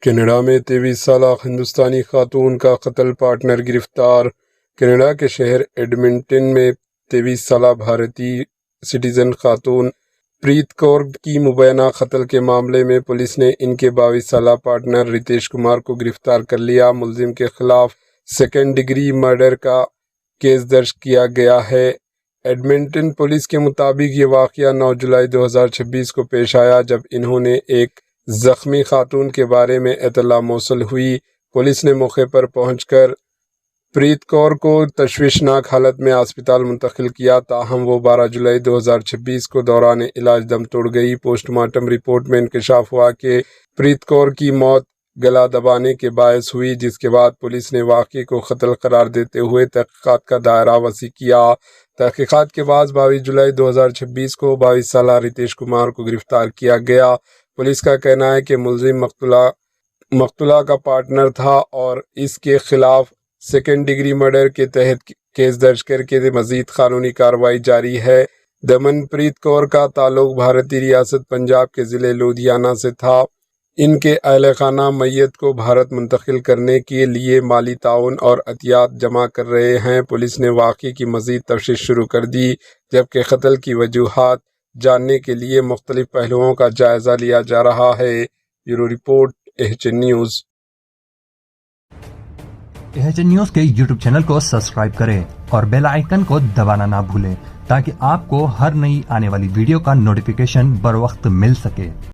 Canada میں 23 سالہ ہندوستانی خاتون کا قتل، پارٹنر گرفتار۔ کینیڈا کے شہر ایڈمنٹن میں 23 سالہ بھارتی سٹیزن خاتون پریت کور کی مبینہ قتل کے معاملے میں پولیس نے ان کے 22 سالہ پارٹنر رتیش کمار کو گرفتار کر لیا۔ ملزم کے خلاف سیکنڈ ڈگری مرڈر کا کیس درج کیا گیا ہے۔ ایڈمنٹن پولیس کے مطابق یہ واقعہ 9 جولائی 2026 کو پیش آیا، جب انہوں نے ایک زخمی خاتون کے بارے میں اطلاع موصول ہوئی۔ پولیس نے موقع پر پہنچ کر پریت کور کو تشویشناک حالت میں ہسپتال منتقل کیا، تاہم وہ 12 جولائی 2026 کو دوران علاج دم توڑ گئی۔ پوسٹ مارٹم رپورٹ میں انکشاف ہوا کہ پریت کور کی موت گلا دبانے کے باعث ہوئی، جس کے بعد پولیس نے واقعے کو قتل قرار دیتے ہوئے تحقیقات کا دائرہ وسیع کیا۔ تحقیقات کے بعد 22 جولائی 2026 کو 22 سالہ رتیش کمار کو گرفتار کیا گیا۔ پولیس کا کہنا ہے کہ ملزم مقتولہ کا پارٹنر تھا اور اس کے خلاف سیکنڈ ڈگری مرڈر کے تحت کیس درج کر کے مزید قانونی کارروائی جاری ہے۔ دمن پریت کور کا تعلق بھارتی ریاست پنجاب کے ضلع لدھیانہ سے تھا۔ ان کے اہل خانہ میت کو بھارت منتقل کرنے کے لیے مالی تعاون اور عطیات جمع کر رہے ہیں۔ پولیس نے واقعے کی مزید تفتیش شروع کر دی، جبکہ قتل کی وجوہات جاننے کے لیے مختلف پہلوؤں کا جائزہ لیا جا رہا ہے۔ Bureau report, H N news. H N news کے یوٹیوب چینل کو سبسکرائب کریں اور بیل آئیکن کو دبانا نہ بھولیں تاکہ آپ کو ہر نئی آنے والی ویڈیو کا نوٹیفیکیشن بر وقت مل سکے۔